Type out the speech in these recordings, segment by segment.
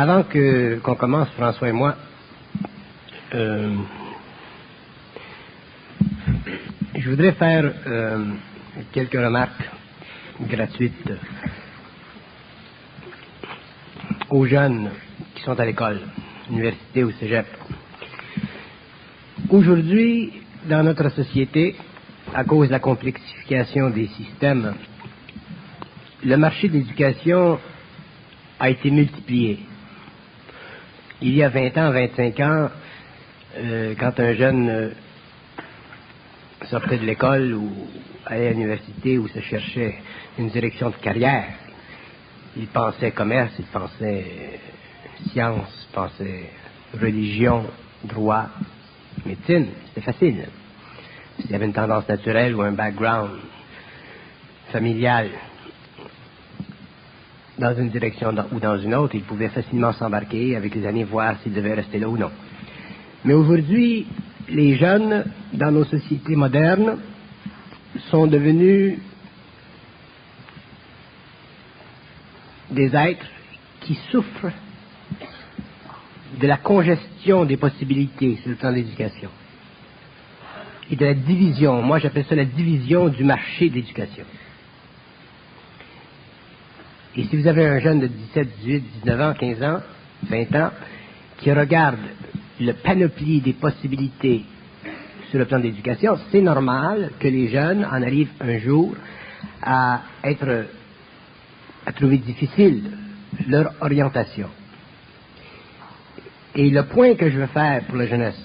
Avant qu'on commence, François et moi, je voudrais faire quelques remarques gratuites aux jeunes qui sont à l'école, université ou cégep. Aujourd'hui, dans notre société, à cause de la complexification des systèmes, le marché de l'éducation a été multiplié. Il y a 20 ans, 25 ans, quand un jeune sortait de l'école ou allait à l'université ou se cherchait une direction de carrière, il pensait commerce, il pensait sciences, il pensait religion, droit, médecine. C'était facile. S'il y avait une tendance naturelle ou un background familial dans une direction ou dans une autre, il pouvait facilement s'embarquer, avec les années, voir s'il devait rester là ou non. Mais aujourd'hui, les jeunes, dans nos sociétés modernes, sont devenus des êtres qui souffrent de la congestion des possibilités sur le plan de l'éducation et de la division. Moi, j'appelle ça la division du marché de l'éducation. Et si vous avez un jeune de 17, 18, 19 ans, 15 ans, 20 ans, qui regarde le panoplie des possibilités sur le plan de l'éducation, c'est normal que les jeunes en arrivent un jour à trouver difficile leur orientation. Et le point que je veux faire pour la jeunesse,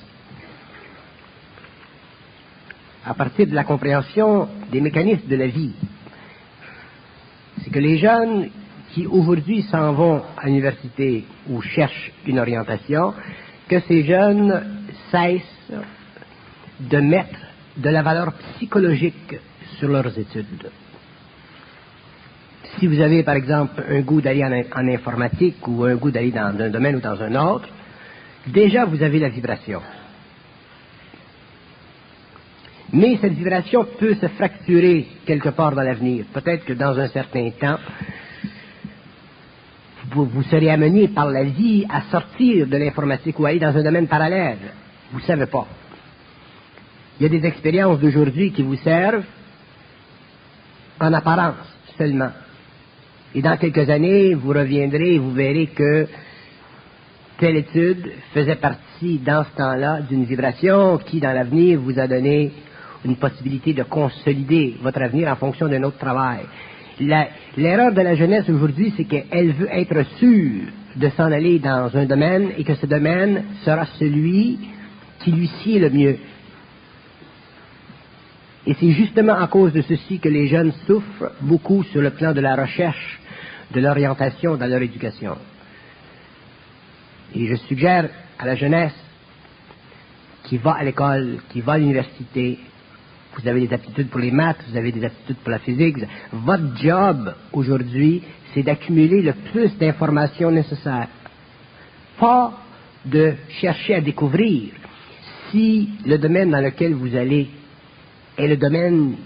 à partir de la compréhension des mécanismes de la vie, c'est que les jeunes qui aujourd'hui s'en vont à l'université ou cherchent une orientation, que ces jeunes cessent de mettre de la valeur psychologique sur leurs études. Si vous avez, par exemple, un goût d'aller en informatique ou un goût d'aller dans un domaine ou dans un autre, déjà vous avez la vibration. Mais cette vibration peut se fracturer quelque part dans l'avenir. Peut-être que dans un certain temps, vous serez amené par la vie à sortir de l'informatique ou aller dans un domaine parallèle. Vous ne savez pas. Il y a des expériences d'aujourd'hui qui vous servent en apparence seulement. Et dans quelques années, vous reviendrez et vous verrez que telle étude faisait partie, dans ce temps-là, d'une vibration qui, dans l'avenir, vous a donné une possibilité de consolider votre avenir en fonction d'un autre travail. L'erreur de la jeunesse aujourd'hui, c'est qu'elle veut être sûre de s'en aller dans un domaine et que ce domaine sera celui qui lui sied le mieux. Et c'est justement à cause de ceci que les jeunes souffrent beaucoup sur le plan de la recherche, de l'orientation dans leur éducation. Et je suggère à la jeunesse qui va à l'école, qui va à l'université, vous avez des aptitudes pour les maths, vous avez des aptitudes pour la physique, votre job aujourd'hui, c'est d'accumuler le plus d'informations nécessaires. Pas de chercher à découvrir si le domaine dans lequel vous allez est le domaine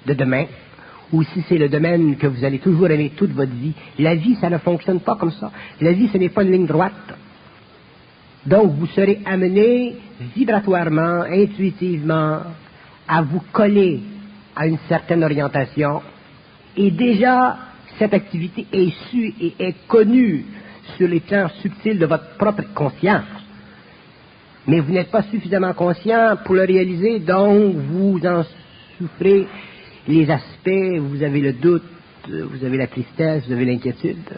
de demain, ou si c'est le domaine que vous allez toujours aimer toute votre vie. La vie, ça ne fonctionne pas comme ça. La vie, ce n'est pas une ligne droite. Donc, vous serez amené vibratoirement, intuitivement, à vous coller à une certaine orientation. Et déjà, cette activité est sue et est connue sur les plans subtils de votre propre conscience. Mais vous n'êtes pas suffisamment conscient pour le réaliser, donc vous en souffrez les aspects, vous avez le doute, vous avez la tristesse, vous avez l'inquiétude.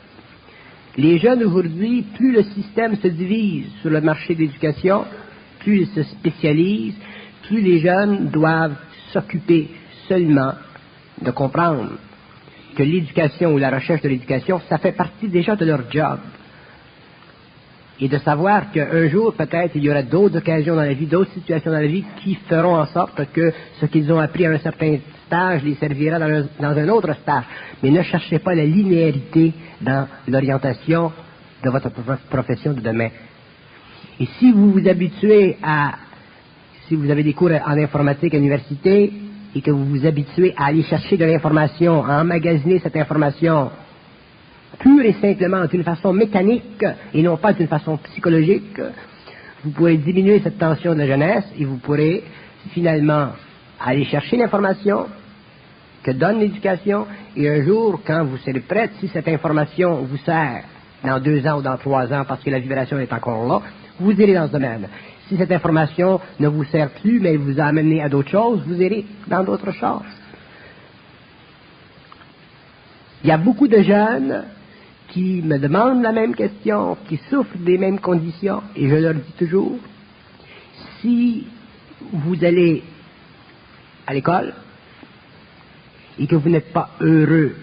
Les jeunes aujourd'hui, plus le système se divise sur le marché de l'éducation, plus il se spécialise, plus les jeunes doivent s'occuper seulement de comprendre que l'éducation ou la recherche de l'éducation, ça fait partie déjà de leur job. Et de savoir qu'un jour, peut-être, il y aura d'autres occasions dans la vie, d'autres situations dans la vie qui feront en sorte que ce qu'ils ont appris à un certain stage les servira dans un autre stage. Mais ne cherchez pas la linéarité dans l'orientation de votre profession de demain. Et si vous vous habituez si vous avez des cours en informatique à l'université et que vous vous habituez à aller chercher de l'information, à emmagasiner cette information pure et simplement d'une façon mécanique et non pas d'une façon psychologique, vous pourrez diminuer cette tension de la jeunesse et vous pourrez finalement aller chercher l'information que donne l'éducation et un jour, quand vous serez prête, si cette information vous sert dans 2 ans ou dans 3 ans parce que la vibration est encore là, vous irez dans ce domaine. Si cette information ne vous sert plus, mais vous a amené à d'autres choses, vous irez dans d'autres choses. Il y a beaucoup de jeunes qui me demandent la même question, qui souffrent des mêmes conditions, et je leur dis toujours, si vous allez à l'école et que vous n'êtes pas heureux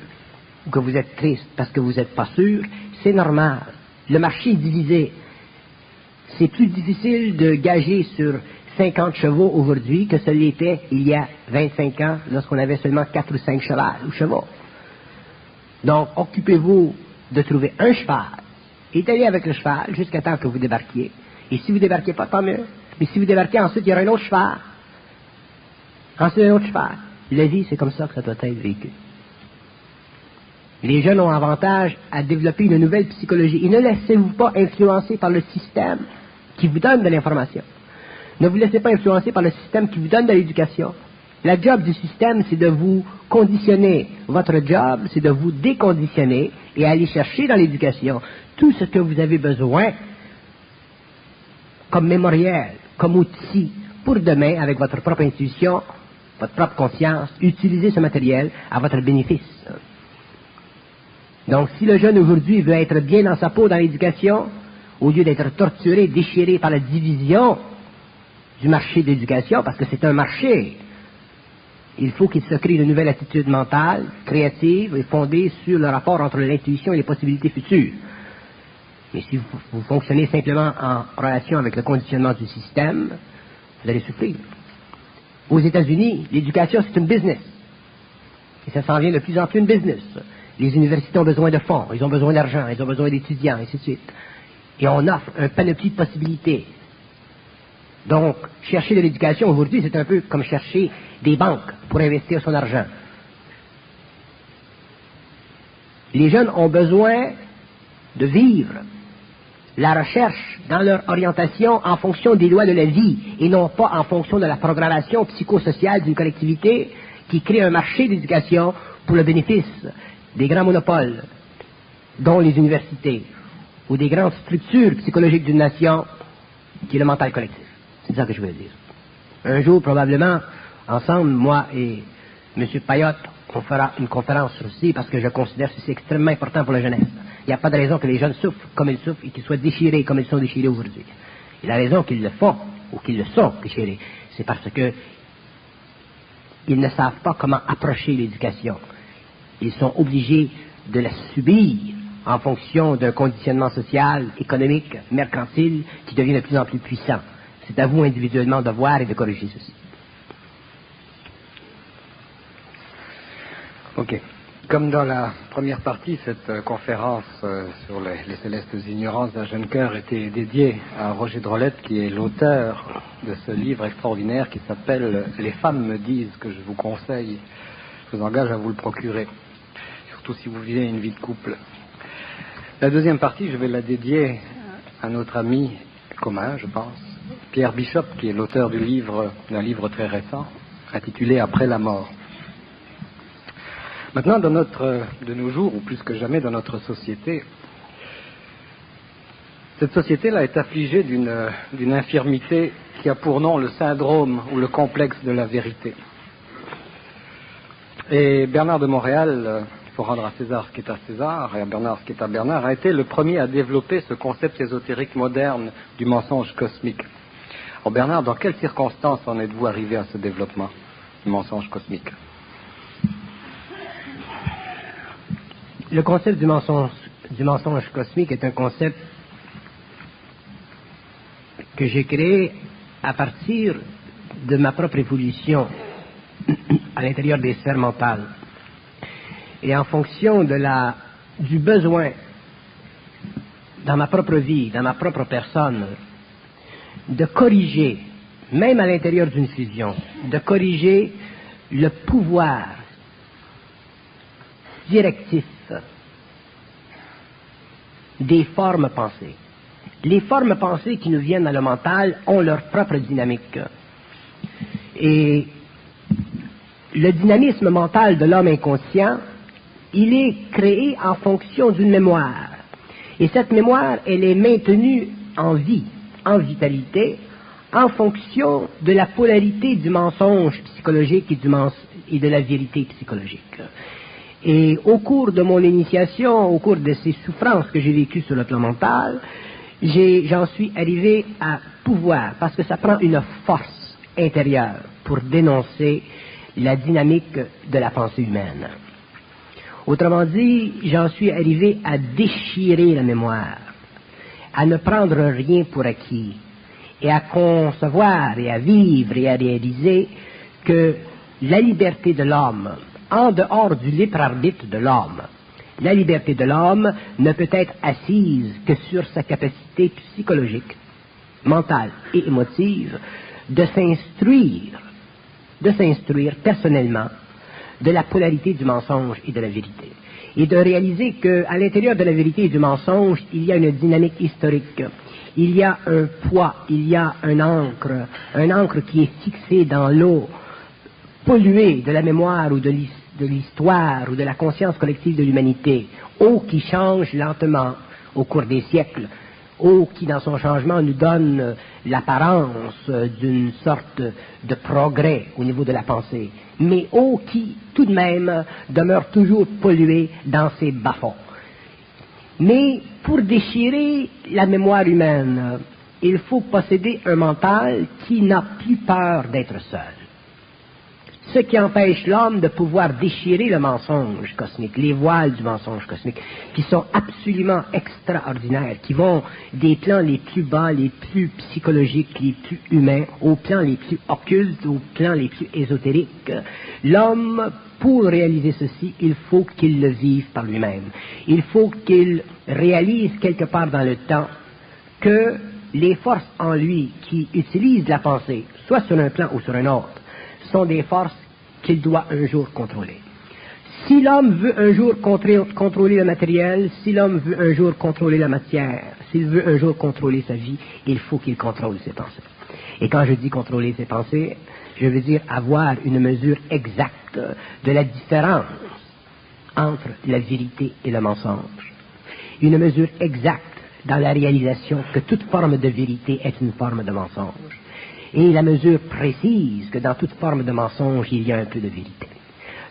ou que vous êtes triste parce que vous n'êtes pas sûr, c'est normal. Le marché est divisé. C'est plus difficile de gager sur 50 chevaux aujourd'hui que ce l'était il y a 25 ans lorsqu'on avait seulement 4 ou 5 chevaux. Donc, occupez-vous de trouver un cheval et d'aller avec le cheval jusqu'à temps que vous débarquiez. Et si vous débarquez pas, tant mieux. Mais si vous débarquez, ensuite, il y aura un autre cheval. Ensuite, un autre cheval. La vie, c'est comme ça que ça doit être vécu. Les jeunes ont avantage à développer une nouvelle psychologie. Et ne laissez-vous pas influencer par le système qui vous donne de l'information. Ne vous laissez pas influencer par le système qui vous donne de l'éducation. La job du système, c'est de vous conditionner. Votre job, c'est de vous déconditionner et aller chercher dans l'éducation tout ce que vous avez besoin comme mémoriel, comme outil pour demain, avec votre propre intuition, votre propre conscience, utiliser ce matériel à votre bénéfice. Donc, si le jeune aujourd'hui veut être bien dans sa peau dans l'éducation, au lieu d'être torturé, déchiré par la division du marché de l'éducation, parce que c'est un marché, il faut qu'il se crée une nouvelle attitude mentale, créative et fondée sur le rapport entre l'intuition et les possibilités futures. Mais si vous fonctionnez simplement en relation avec le conditionnement du système, vous allez souffrir. Aux États-Unis, l'éducation, c'est une business. Et ça s'en vient de plus en plus une business. Les universités ont besoin de fonds, ils ont besoin d'argent, ils ont besoin d'étudiants, et ainsi de suite. Et on offre un panoplie de possibilités. Donc, chercher de l'éducation aujourd'hui, c'est un peu comme chercher des banques pour investir son argent. Les jeunes ont besoin de vivre la recherche dans leur orientation en fonction des lois de la vie et non pas en fonction de la programmation psychosociale d'une collectivité qui crée un marché d'éducation pour le bénéfice des grands monopoles, dont les universités, ou des grandes structures psychologiques d'une nation, qui est le mental collectif. C'est ça que je veux dire. Un jour, probablement, ensemble, moi et M. Payotte, on fera une conférence sur ceci parce que je considère que c'est extrêmement important pour la jeunesse. Il n'y a pas de raison que les jeunes souffrent comme ils souffrent et qu'ils soient déchirés comme ils sont déchirés aujourd'hui. Et la raison qu'ils le font, ou qu'ils le sont déchirés, c'est parce que ils ne savent pas comment approcher l'éducation. Ils sont obligés de la subir en fonction d'un conditionnement social, économique, mercantile, qui devient de plus en plus puissant. C'est à vous individuellement de voir et de corriger ceci. Ok. Comme dans la première partie, cette conférence sur les célestes ignorances d'un jeune cœur était dédiée à Roger Drolette, qui est l'auteur de ce livre extraordinaire qui s'appelle « Les femmes me disent » que je vous conseille. Je vous engage à vous le procurer, surtout si vous vivez une vie de couple. La deuxième partie, je vais la dédier à notre ami commun, je pense, Pierre Bishop, qui est l'auteur d'un livre très récent, intitulé « Après la mort ». Maintenant, de nos jours, ou plus que jamais dans notre société, cette société-là est affligée d'une infirmité qui a pour nom le syndrome ou le complexe de la vérité. Et Bernard de Montréal, il faut rendre à César ce qui est à César, et à Bernard ce qui est à Bernard, a été le premier à développer ce concept ésotérique moderne du mensonge cosmique. Alors Bernard, dans quelles circonstances en êtes-vous arrivé à ce développement du mensonge cosmique ? Le concept du mensonge cosmique est un concept que j'ai créé à partir de ma propre évolution à l'intérieur des sphères mentales et en fonction du besoin dans ma propre vie, dans ma propre personne, de corriger, même à l'intérieur d'une fusion, de corriger le pouvoir directif des formes pensées. Les formes pensées qui nous viennent dans le mental ont leur propre dynamique. Et le dynamisme mental de l'homme inconscient, il est créé en fonction d'une mémoire. Et cette mémoire, elle est maintenue en vie, en vitalité, en fonction de la polarité du mensonge psychologique et de la vérité psychologique. Et au cours de mon initiation, au cours de ces souffrances que j'ai vécues sur le plan mental, j'en suis arrivé à pouvoir, parce que ça prend une force intérieure pour dénoncer la dynamique de la pensée humaine. Autrement dit, j'en suis arrivé à déchirer la mémoire, à ne prendre rien pour acquis, et à concevoir et à vivre et à réaliser que la liberté de l'homme, en dehors du libre arbitre de l'homme, la liberté de l'homme ne peut être assise que sur sa capacité psychologique, mentale et émotive de s'instruire personnellement de la polarité du mensonge et de la vérité. Et de réaliser qu'à l'intérieur de la vérité et du mensonge, il y a une dynamique historique. Il y a un poids, il y a un encre qui est fixé dans l'eau, polluée de la mémoire ou de l'histoire ou de la conscience collective de l'humanité, eau qui change lentement au cours des siècles, eau qui dans son changement nous donne l'apparence d'une sorte de progrès au niveau de la pensée, mais eau qui tout de même demeure toujours polluée dans ses bas-fonds. Mais pour déchirer la mémoire humaine, il faut posséder un mental qui n'a plus peur d'être seul. Ce qui empêche l'homme de pouvoir déchirer le mensonge cosmique, les voiles du mensonge cosmique, qui sont absolument extraordinaires, qui vont des plans les plus bas, les plus psychologiques, les plus humains, aux plans les plus occultes, aux plans les plus ésotériques. L'homme, pour réaliser ceci, il faut qu'il le vive par lui-même. Il faut qu'il réalise quelque part dans le temps que les forces en lui qui utilisent la pensée, soit sur un plan ou sur un autre, sont des forces qu'il doit un jour contrôler. Si l'homme veut un jour contrôler le matériel, si l'homme veut un jour contrôler la matière, s'il veut un jour contrôler sa vie, il faut qu'il contrôle ses pensées. Et quand je dis contrôler ses pensées, je veux dire avoir une mesure exacte de la différence entre la vérité et le mensonge. Une mesure exacte dans la réalisation que toute forme de vérité est une forme de mensonge. Et la mesure précise que dans toute forme de mensonge, il y a un peu de vérité.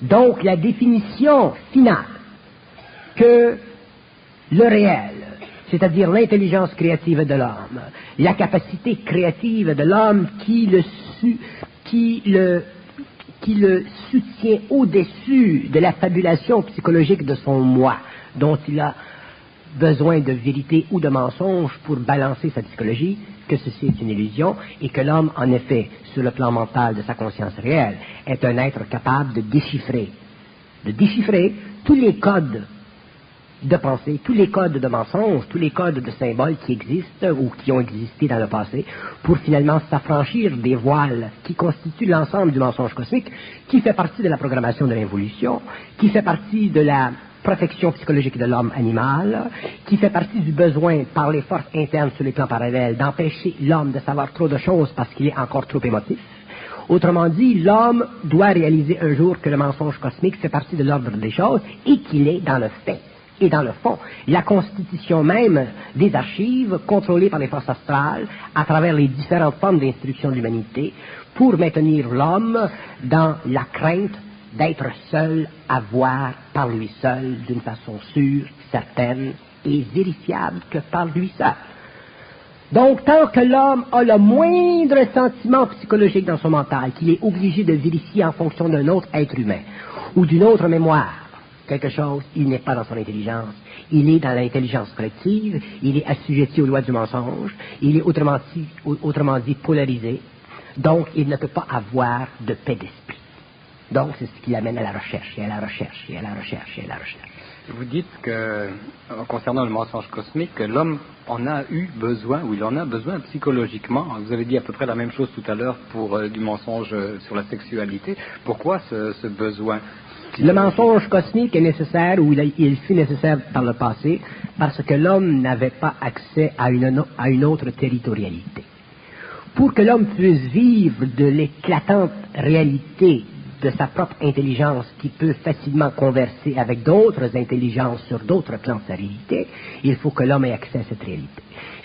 Donc, la définition finale que le réel, c'est-à-dire l'intelligence créative de l'homme, la capacité créative de l'homme qui le soutient au-dessus de la fabulation psychologique de son moi, dont il a besoin de vérité ou de mensonge pour balancer sa psychologie, que ceci est une illusion et que l'homme, en effet, sur le plan mental de sa conscience réelle, est un être capable de déchiffrer tous les codes de pensée, tous les codes de mensonge, tous les codes de symboles qui existent ou qui ont existé dans le passé, pour finalement s'affranchir des voiles qui constituent l'ensemble du mensonge cosmique, qui fait partie de la programmation de l'involution, qui fait partie de la protection psychologique de l'homme animal, qui fait partie du besoin, par les forces internes sur les plans parallèles, d'empêcher l'homme de savoir trop de choses parce qu'il est encore trop émotif. Autrement dit, l'homme doit réaliser un jour que le mensonge cosmique fait partie de l'ordre des choses et qu'il est dans le fait et dans le fond la constitution même des archives contrôlées par les forces astrales à travers les différentes formes d'instruction de l'humanité pour maintenir l'homme dans la crainte d'être seul à voir par lui seul d'une façon sûre, certaine et vérifiable que par lui seul. Donc, tant que l'homme a le moindre sentiment psychologique dans son mental, qu'il est obligé de vérifier en fonction d'un autre être humain ou d'une autre mémoire, quelque chose, il n'est pas dans son intelligence. Il est dans l'intelligence collective, il est assujetti aux lois du mensonge, il est autrement dit polarisé, donc il ne peut pas avoir de paix d'esprit. Donc, c'est ce qui l'amène à la recherche, et à la recherche, et à la recherche, et à la recherche. Vous dites que, concernant le mensonge cosmique, que l'homme en a eu besoin, ou il en a besoin psychologiquement. Vous avez dit à peu près la même chose tout à l'heure pour du mensonge sur la sexualité. Pourquoi ce besoin? Le mensonge cosmique est nécessaire, ou il fut nécessaire par le passé, parce que l'homme n'avait pas accès à une autre territorialité. Pour que l'homme puisse vivre de l'éclatante réalité de sa propre intelligence qui peut facilement converser avec d'autres intelligences sur d'autres plans de sa réalité, il faut que l'homme ait accès à cette réalité.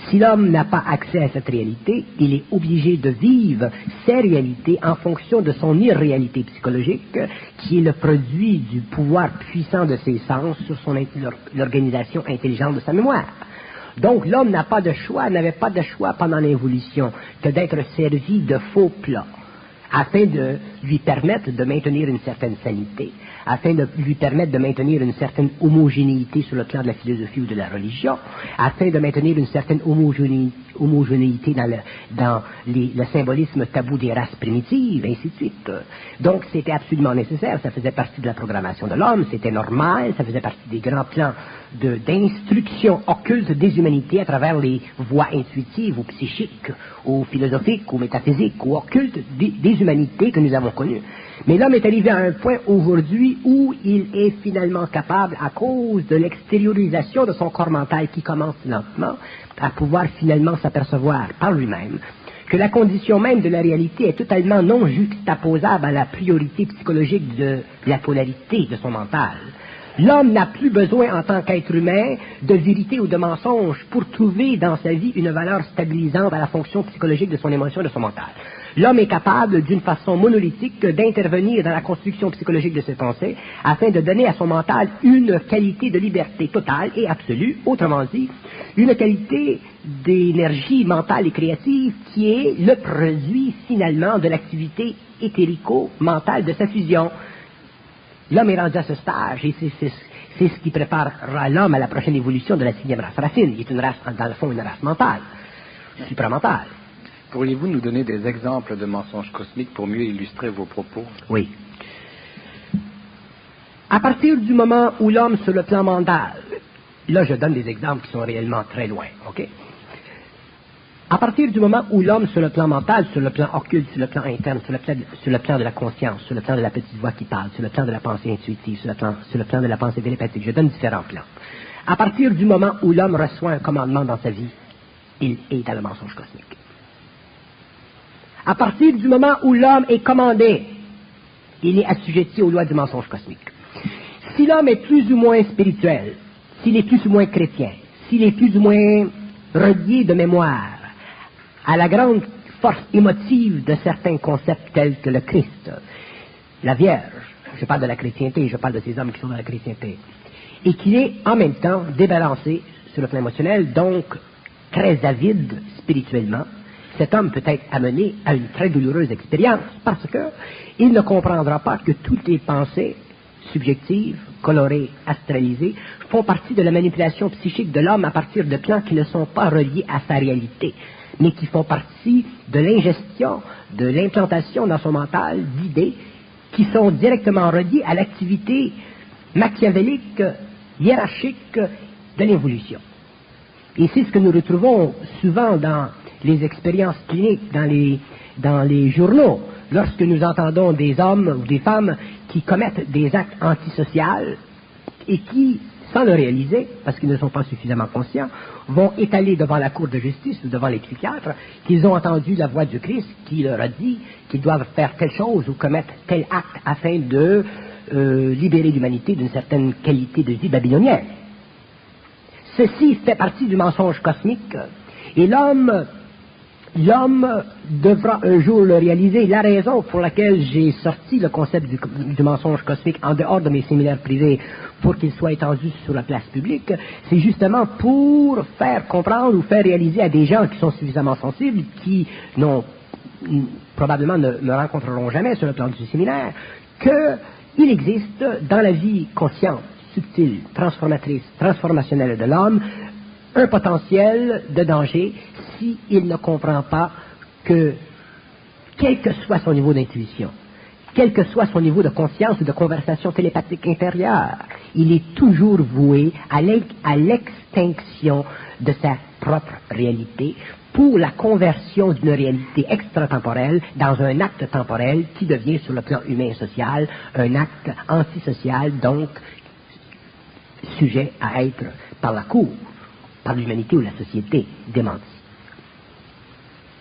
Si l'homme n'a pas accès à cette réalité, il est obligé de vivre ces réalités en fonction de son irréalité psychologique, qui est le produit du pouvoir puissant de ses sens sur l'organisation intelligente de sa mémoire. Donc l'homme n'avait pas de choix pendant l'évolution que d'être servi de faux plats, afin de lui permettre de maintenir une certaine sanité, afin de lui permettre de maintenir une certaine homogénéité sur le plan de la philosophie ou de la religion, afin de maintenir une certaine homogénéité dans le symbolisme tabou des races primitives, ainsi de suite. Donc c'était absolument nécessaire, ça faisait partie de la programmation de l'homme, c'était normal, ça faisait partie des grands plans d'instruction occulte des humanités à travers les voies intuitives ou psychiques ou philosophiques ou métaphysiques ou occultes des humanités que nous avons connues. Mais l'homme est arrivé à un point aujourd'hui où il est finalement capable, à cause de l'extériorisation de son corps mental qui commence lentement, à pouvoir finalement s'apercevoir par lui-même que la condition même de la réalité est totalement non juxtaposable à la priorité psychologique de la polarité de son mental. L'homme n'a plus besoin, en tant qu'être humain, de vérité ou de mensonge pour trouver dans sa vie une valeur stabilisante à la fonction psychologique de son émotion et de son mental. L'homme est capable, d'une façon monolithique, d'intervenir dans la construction psychologique de ses pensées afin de donner à son mental une qualité de liberté totale et absolue, autrement dit, une qualité d'énergie mentale et créative qui est le produit, finalement, de l'activité éthérico-mentale de sa fusion. L'homme est rendu à ce stage, et c'est ce qui préparera l'homme à la prochaine évolution de la 6e race racine. Il est une race, dans le fond, une race mentale, supramentale. Pourriez-vous nous donner des exemples de mensonges cosmiques pour mieux illustrer vos propos? Oui. À partir du moment où l'homme, sur le plan mental, là je donne des exemples qui sont réellement très loin, ok? À partir du moment où l'homme, sur le plan mental, sur le plan occulte, sur le plan interne, sur le plan de la conscience, sur le plan de la petite voix qui parle, sur le plan de la pensée intuitive, sur le plan de la pensée télépathique, je donne différents plans. À partir du moment où l'homme reçoit un commandement dans sa vie, il est dans le mensonge cosmique. À partir du moment où l'homme est commandé, il est assujetti aux lois du mensonge cosmique. Si l'homme est plus ou moins spirituel, s'il est plus ou moins chrétien, s'il est plus ou moins relié de mémoire à la grande force émotive de certains concepts tels que le Christ, la Vierge, je parle de la chrétienté, je parle de ces hommes qui sont dans la chrétienté, et qu'il est en même temps débalancé sur le plan émotionnel, donc très avide spirituellement, cet homme peut être amené à une très douloureuse expérience parce qu'il ne comprendra pas que toutes les pensées subjectives, colorées, astralisées, font partie de la manipulation psychique de l'homme à partir de plans qui ne sont pas reliés à sa réalité, mais qui font partie de l'ingestion, de l'implantation dans son mental d'idées qui sont directement reliées à l'activité machiavélique, hiérarchique de l'évolution. Et c'est ce que nous retrouvons souvent dans les expériences cliniques, dans les journaux, lorsque nous entendons des hommes ou des femmes qui commettent des actes antisociaux et qui, sans le réaliser, parce qu'ils ne sont pas suffisamment conscients, vont étaler devant la cour de justice ou devant les psychiatres qu'ils ont entendu la voix du Christ qui leur a dit qu'ils doivent faire telle chose ou commettre tel acte afin de libérer l'humanité d'une certaine qualité de vie babylonienne. Ceci fait partie du mensonge cosmique et l'homme devra un jour le réaliser. La raison pour laquelle j'ai sorti le concept du mensonge cosmique en dehors de mes séminaires privés pour qu'il soit étendu sur la place publique, c'est justement pour faire comprendre ou faire réaliser à des gens qui sont suffisamment sensibles, qui probablement ne me rencontreront jamais sur le plan du séminaire, qu'il existe dans la vie consciente, subtile, transformatrice, transformationnelle de l'homme, un potentiel de danger s'il ne comprend pas que, quel que soit son niveau d'intuition, quel que soit son niveau de conscience ou de conversation télépathique intérieure, il est toujours voué à l'extinction de sa propre réalité pour la conversion d'une réalité extratemporelle dans un acte temporel qui devient sur le plan humain et social un acte antisocial, donc sujet à être par la cour, par l'humanité ou la société démentie.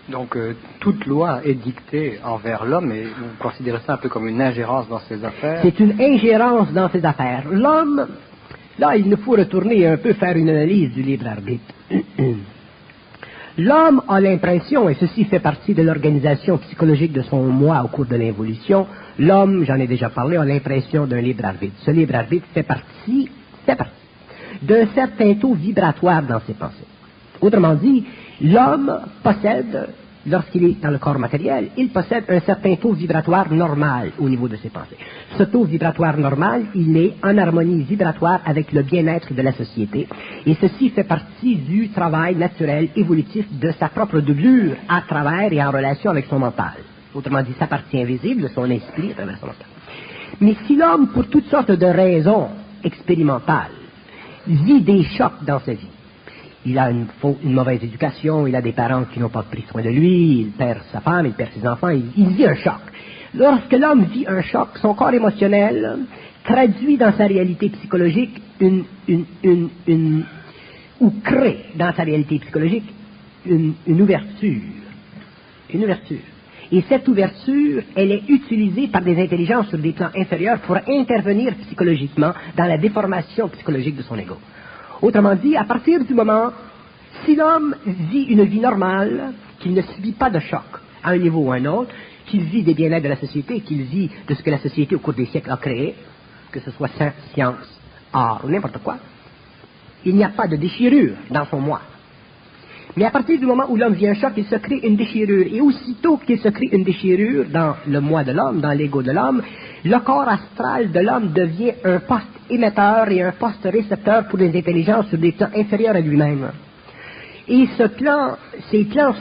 Donc toute loi est dictée envers l'homme et vous considérez ça un peu comme une ingérence dans ses affaires? C'est une ingérence dans ses affaires. L'homme, là il nous faut retourner un peu faire une analyse du libre arbitre. L'homme a l'impression, et ceci fait partie de l'organisation psychologique de son moi au cours de l'évolution, l'homme, j'en ai déjà parlé, a l'impression d'un libre arbitre. Ce libre arbitre fait partie d'un certain taux vibratoire dans ses pensées. Autrement dit, l'homme possède, lorsqu'il est dans le corps matériel, il possède un certain taux vibratoire normal au niveau de ses pensées. Ce taux vibratoire normal, il est en harmonie vibratoire avec le bien-être de la société. Et ceci fait partie du travail naturel, évolutif de sa propre doublure à travers et en relation avec son mental. Autrement dit, sa partie invisible de son esprit à travers son mental. Mais si l'homme, pour toutes sortes de raisons expérimentales, vit des chocs dans sa vie, il a une mauvaise éducation, il a des parents qui n'ont pas pris soin de lui, il perd sa femme, il perd ses enfants, il vit un choc. Lorsque l'homme vit un choc, son corps émotionnel traduit dans sa réalité psychologique ou crée dans sa réalité psychologique une ouverture. Une ouverture. Et cette ouverture, elle est utilisée par des intelligences sur des plans inférieurs pour intervenir psychologiquement dans la déformation psychologique de son ego. Autrement dit, à partir du moment, si l'homme vit une vie normale, qu'il ne subit pas de choc à un niveau ou à un autre, qu'il vit des bien-être de la société, qu'il vit de ce que la société au cours des siècles a créé, que ce soit science, art ou n'importe quoi, il n'y a pas de déchirure dans son moi. Mais à partir du moment où l'homme vit un choc, il se crée une déchirure. Et aussitôt qu'il se crée une déchirure dans le moi de l'homme, dans l'ego de l'homme, le corps astral de l'homme devient un poste émetteur et un poste récepteur pour les intelligences sur des plans inférieurs à lui-même. Et ces plans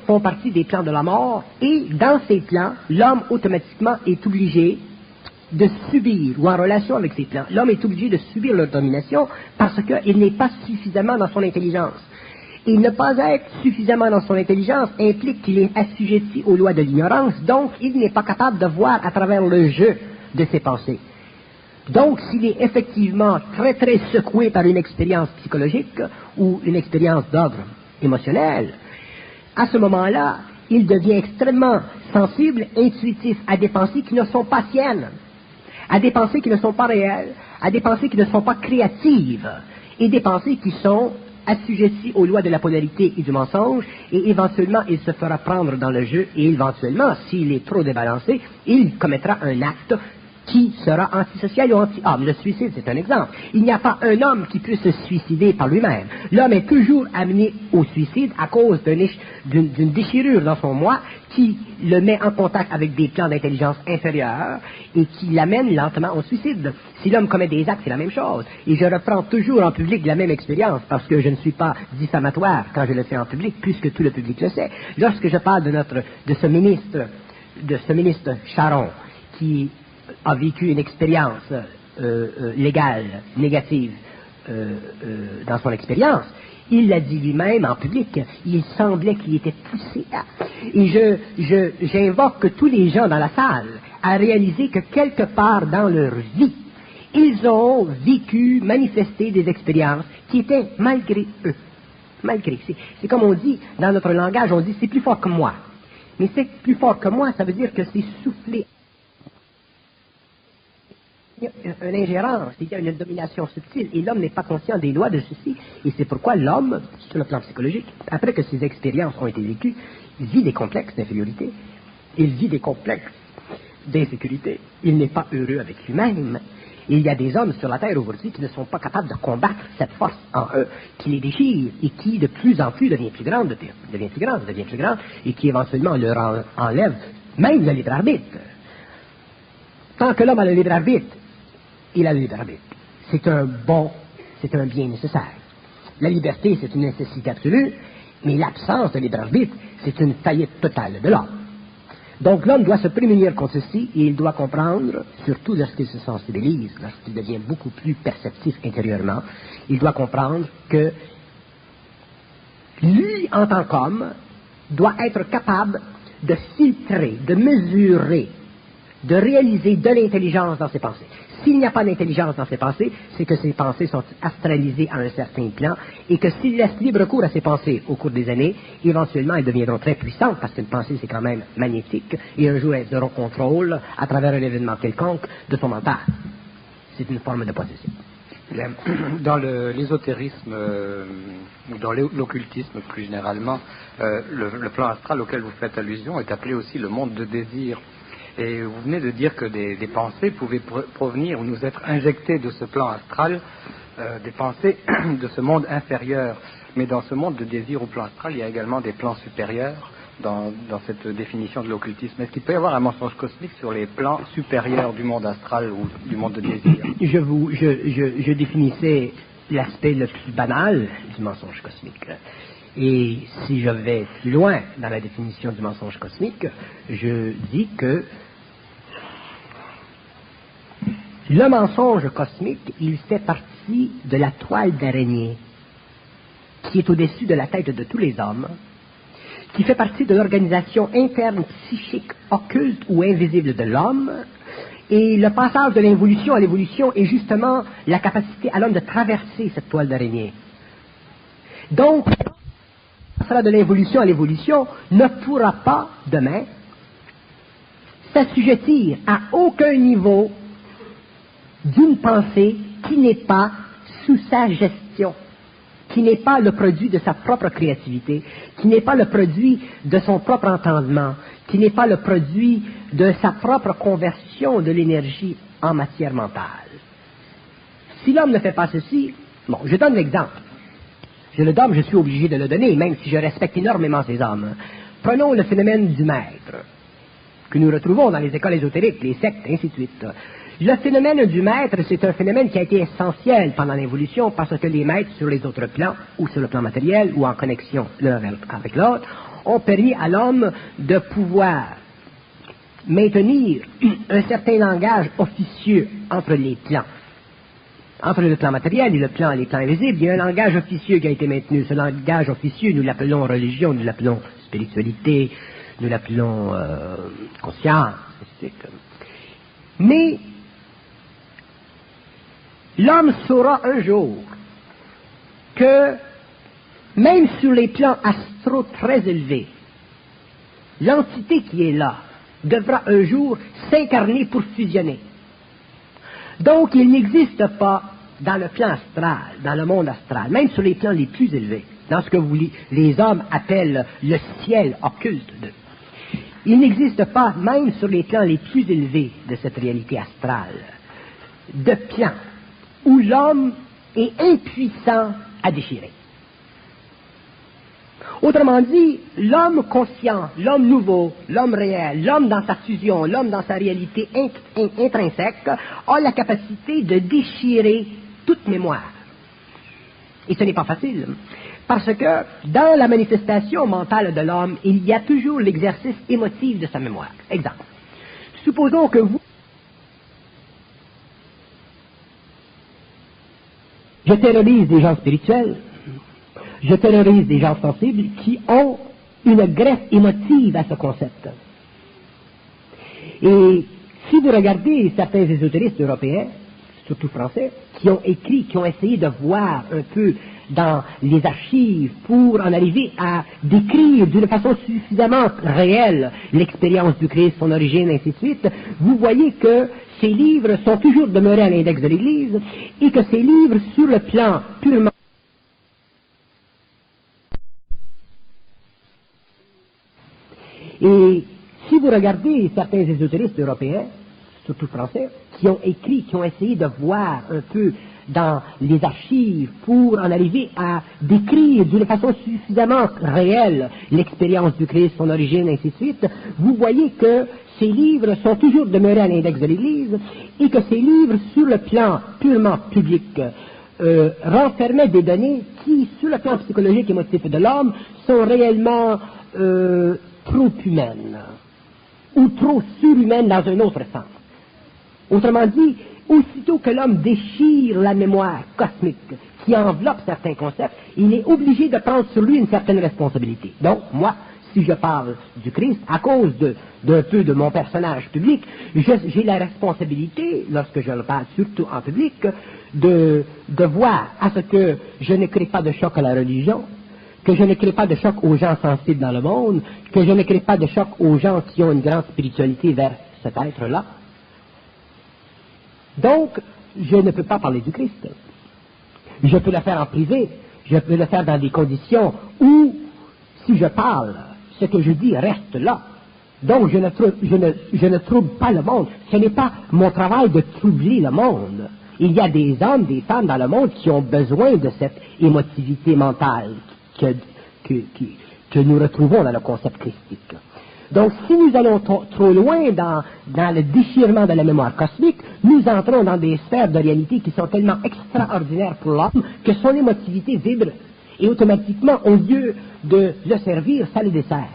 font partie des plans de la mort, et dans ces plans, l'homme automatiquement est obligé de subir, ou en relation avec ces plans, l'homme est obligé de subir leur domination parce qu'il n'est pas suffisamment dans son intelligence. Et ne pas être suffisamment dans son intelligence implique qu'il est assujetti aux lois de l'ignorance, donc il n'est pas capable de voir à travers le jeu de ses pensées. Donc, s'il est effectivement très très secoué par une expérience psychologique ou une expérience d'ordre émotionnel, à ce moment-là, il devient extrêmement sensible, intuitif à des pensées qui ne sont pas siennes, à des pensées qui ne sont pas réelles, à des pensées qui ne sont pas créatives, et des pensées qui sont assujetti aux lois de la polarité et du mensonge, et éventuellement il se fera prendre dans le jeu, et éventuellement, s'il est trop débalancé, il commettra un acte qui sera antisocial ou anti-homme. Le suicide, c'est un exemple. Il n'y a pas un homme qui puisse se suicider par lui-même. L'homme est toujours amené au suicide à cause d'une déchirure dans son moi qui le met en contact avec des plans d'intelligence inférieurs et qui l'amène lentement au suicide. Si l'homme commet des actes, c'est la même chose. Et je reprends toujours en public la même expérience parce que je ne suis pas diffamatoire quand je le fais en public, puisque tout le public le sait. Lorsque je parle de ce ministre Charon qui a vécu une expérience légale, négative dans son expérience, il l'a dit lui-même en public, il semblait qu'il était poussé à... Et j'invoque tous les gens dans la salle à réaliser que quelque part dans leur vie, ils ont vécu, manifesté des expériences qui étaient malgré eux. Malgré. C'est comme on dit, dans notre langage, on dit c'est plus fort que moi. Mais c'est plus fort que moi, ça veut dire que c'est soufflé. Il y a une ingérence, il y a une domination subtile, et l'homme n'est pas conscient des lois de ceci. Et c'est pourquoi l'homme, sur le plan psychologique, après que ses expériences ont été vécues, il vit des complexes d'infériorité, il vit des complexes d'insécurité, il n'est pas heureux avec lui-même. Il y a des hommes sur la Terre aujourd'hui qui ne sont pas capables de combattre cette force en eux, qui les déchire, et qui de plus en plus devient plus grande, et qui éventuellement leur enlève même le libre arbitre. Tant que l'homme a le libre arbitre, il a le libre arbitre. C'est un bien nécessaire. La liberté, c'est une nécessité absolue, mais l'absence de libre arbitre, c'est une faillite totale de l'homme. Donc l'homme doit se prémunir contre ceci et il doit comprendre, surtout lorsqu'il se sensibilise, lorsqu'il devient beaucoup plus perceptif intérieurement, il doit comprendre que lui, en tant qu'homme, doit être capable de filtrer, de mesurer, de réaliser de l'intelligence dans ses pensées. S'il n'y a pas d'intelligence dans ses pensées, c'est que ses pensées sont astralisées à un certain plan et que s'il laisse libre cours à ses pensées au cours des années, éventuellement elles deviendront très puissantes parce qu'une pensée c'est quand même magnétique et un jour elles auront contrôle à travers un événement quelconque de son mental. C'est une forme de possession. Dans l'ésotérisme ou dans l'occultisme plus généralement, le plan astral auquel vous faites allusion est appelé aussi le monde de désir. Et vous venez de dire que des pensées pouvaient provenir ou nous être injectées de ce plan astral, des pensées de ce monde inférieur. Mais dans ce monde de désir ou plan astral, il y a également des plans supérieurs dans cette définition de l'occultisme. Est-ce qu'il peut y avoir un mensonge cosmique sur les plans supérieurs du monde astral ou du monde de désir? Je définissais l'aspect le plus banal du mensonge cosmique. Et si je vais plus loin dans la définition du mensonge cosmique, je dis que le mensonge cosmique, il fait partie de la toile d'araignée qui est au-dessus de la tête de tous les hommes, qui fait partie de l'organisation interne psychique occulte ou invisible de l'homme, et le passage de l'involution à l'évolution est justement la capacité à l'homme de traverser cette toile d'araignée. Donc, de l'involution à l'évolution ne pourra pas, demain, s'assujettir à aucun niveau d'une pensée qui n'est pas sous sa gestion, qui n'est pas le produit de sa propre créativité, qui n'est pas le produit de son propre entendement, qui n'est pas le produit de sa propre conversion de l'énergie en matière mentale. Si l'homme ne fait pas ceci, bon, je donne l'exemple. Je le donne, je suis obligé de le donner, même si je respecte énormément ces hommes. Prenons le phénomène du maître, que nous retrouvons dans les écoles ésotériques, les sectes, ainsi de suite. Le phénomène du maître, c'est un phénomène qui a été essentiel pendant l'évolution, parce que les maîtres sur les autres plans, ou sur le plan matériel, ou en connexion l'un avec l'autre, ont permis à l'homme de pouvoir maintenir un certain langage officieux entre les plans. Entre le plan matériel et les plans invisibles, il y a un langage officieux qui a été maintenu. Ce langage officieux, nous l'appelons religion, nous l'appelons spiritualité, nous l'appelons conscience, etc. Mais l'homme saura un jour que, même sur les plans astraux très élevés, l'entité qui est là devra un jour s'incarner pour fusionner. Donc, il n'existe pas dans le plan astral, dans le monde astral, même sur les plans les plus élevés, dans ce que les hommes appellent le ciel occulte d'eux. Il n'existe pas, même sur les plans les plus élevés de cette réalité astrale, de plans où l'homme est impuissant à déchirer. Autrement dit, l'homme conscient, l'homme nouveau, l'homme réel, l'homme dans sa fusion, l'homme dans sa réalité intrinsèque, a la capacité de déchirer toute mémoire. Et ce n'est pas facile, parce que dans la manifestation mentale de l'homme, il y a toujours l'exercice émotif de sa mémoire. Exemple. Supposons que vous... Je terrorise des gens spirituels, je terrorise des gens sensibles qui ont une greffe émotive à ce concept. Et si vous regardez certains ésotéristes européens, surtout français, qui ont écrit, qui ont essayé de voir un peu dans les archives pour en arriver à décrire d'une façon suffisamment réelle l'expérience du Christ, son origine, ainsi de suite, vous voyez que ces livres sont toujours demeurés à l'index de l'Église et que ces livres, sur le plan purement et si vous regardez certains ésotéristes européens, surtout français, qui ont écrit, qui ont essayé de voir un peu dans les archives pour en arriver à décrire d'une façon suffisamment réelle l'expérience du Christ, son origine, ainsi de suite, vous voyez que ces livres sont toujours demeurés à l'index de l'Église et que ces livres, sur le plan purement public, renfermaient des données qui, sur le plan psychologique et émotif de l'homme, sont réellement trop humaines. ou trop surhumaine dans un autre sens. Autrement dit, aussitôt que l'homme déchire la mémoire cosmique qui enveloppe certains concepts, il est obligé de prendre sur lui une certaine responsabilité. Donc, moi, si je parle du Christ, à cause d'un peu de mon personnage public, j'ai la responsabilité, lorsque je le parle surtout en public, de voir à ce que je ne crée pas de choc à la religion, que je ne crée pas de choc aux gens sensibles dans le monde, que je ne crée pas de choc aux gens qui ont une grande spiritualité vers cet être-là. Donc, je ne peux pas parler du Christ. Je peux le faire en privé, je peux le faire dans des conditions où, si je parle, ce que je dis reste là. Donc, je ne trouble pas le monde. Ce n'est pas mon travail de troubler le monde. Il y a des hommes, des femmes dans le monde qui ont besoin de cette émotivité mentale que nous retrouvons dans le concept christique. Donc, si nous allons trop loin dans le déchirement de la mémoire cosmique, nous entrons dans des sphères de réalité qui sont tellement extraordinaires pour l'homme que son émotivité vibre. Et automatiquement, au lieu de le servir, ça le dessert.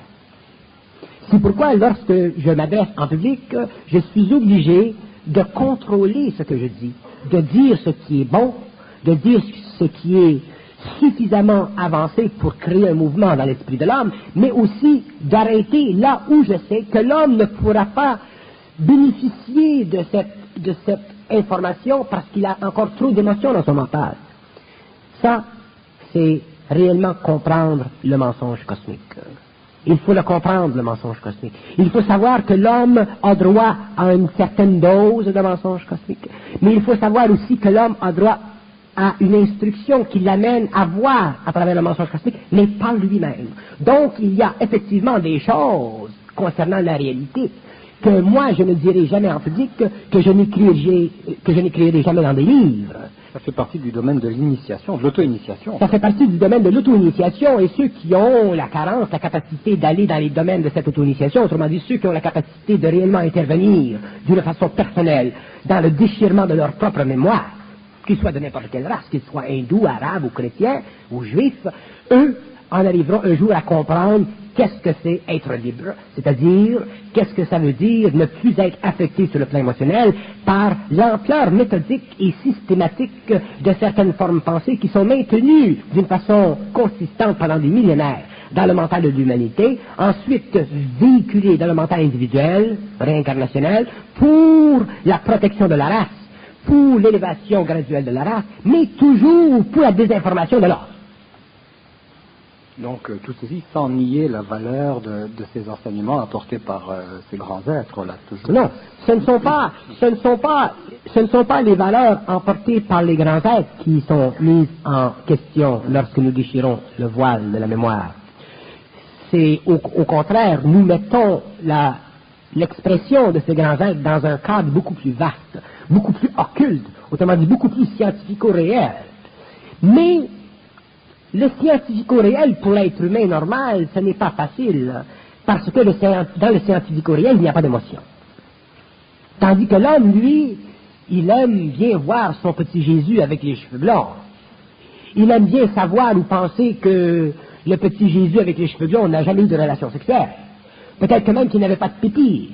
C'est pourquoi, lorsque je m'adresse en public, je suis obligé de contrôler ce que je dis, de dire ce qui est bon, de dire ce qui est suffisamment avancé pour créer un mouvement dans l'esprit de l'homme, mais aussi d'arrêter là où je sais que l'homme ne pourra pas bénéficier de cette information parce qu'il a encore trop d'émotions dans son mental. Ça, c'est réellement comprendre le mensonge cosmique. Il faut le comprendre, le mensonge cosmique. Il faut savoir que l'homme a droit à une certaine dose de mensonge cosmique, mais il faut savoir aussi que l'homme a droit à une instruction qui l'amène à voir à travers le mensonge cosmique, mais pas lui-même. Donc, il y a effectivement des choses concernant la réalité que moi, je ne dirai jamais en public, que je n'écrirai jamais dans des livres. Ça fait partie du domaine de l'initiation, de l'auto-initiation. Ça fait partie du domaine de l'auto-initiation, et ceux qui ont la carence, la capacité d'aller dans les domaines de cette auto-initiation, autrement dit ceux qui ont la capacité de réellement intervenir d'une façon personnelle dans le déchirement de leur propre mémoire, qu'ils soient de n'importe quelle race, qu'ils soient hindous, arabes ou chrétiens ou juifs, eux en arriveront un jour à comprendre qu'est-ce que c'est être libre, c'est-à-dire qu'est-ce que ça veut dire ne plus être affecté sur le plan émotionnel par l'ampleur méthodique et systématique de certaines formes pensées qui sont maintenues d'une façon consistante pendant des millénaires dans le mental de l'humanité, ensuite véhiculées dans le mental individuel, réincarnationnel, pour la protection de la race, pour l'élévation graduelle de la race, mais toujours pour la désinformation de l'ordre. Donc tout ceci sans nier la valeur de ces enseignements apportés par ces grands êtres-là. Non, ce ne sont pas les valeurs emportées par les grands êtres qui sont mises en question lorsque nous déchirons le voile de la mémoire. C'est au contraire, nous mettons l'expression de ces grands êtres dans un cadre beaucoup plus vaste, beaucoup plus occulte, autrement dit beaucoup plus scientifico-réel. Mais le scientifico-réel pour l'être humain normal, ce n'est pas facile, parce que dans le scientifico-réel, il n'y a pas d'émotion. Tandis que l'homme, lui, il aime bien voir son petit Jésus avec les cheveux blancs. Il aime bien savoir ou penser que le petit Jésus avec les cheveux blonds n'a jamais eu de relation sexuelle. Peut-être que même qu'il n'avait pas de pipi.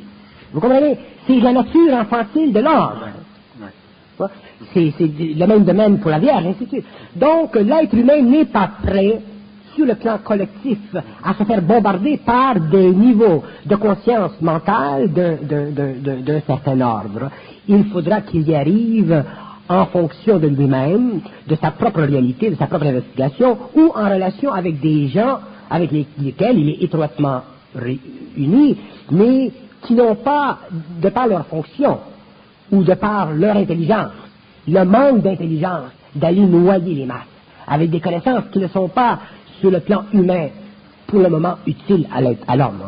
Vous comprenez? C'est la nature infantile de l'homme. C'est le même domaine pour la Vierge, ainsi de suite. Donc, l'être humain n'est pas prêt, sur le plan collectif, à se faire bombarder par des niveaux de conscience mentale d'un certain ordre. Il faudra qu'il y arrive en fonction de lui-même, de sa propre réalité, de sa propre investigation, ou en relation avec des gens avec lesquels il est étroitement unis, mais qui n'ont pas, de par leur fonction, ou de par leur intelligence, le manque d'intelligence d'aller noyer les masses, avec des connaissances qui ne sont pas, sur le plan humain, pour le moment, utiles à l'homme.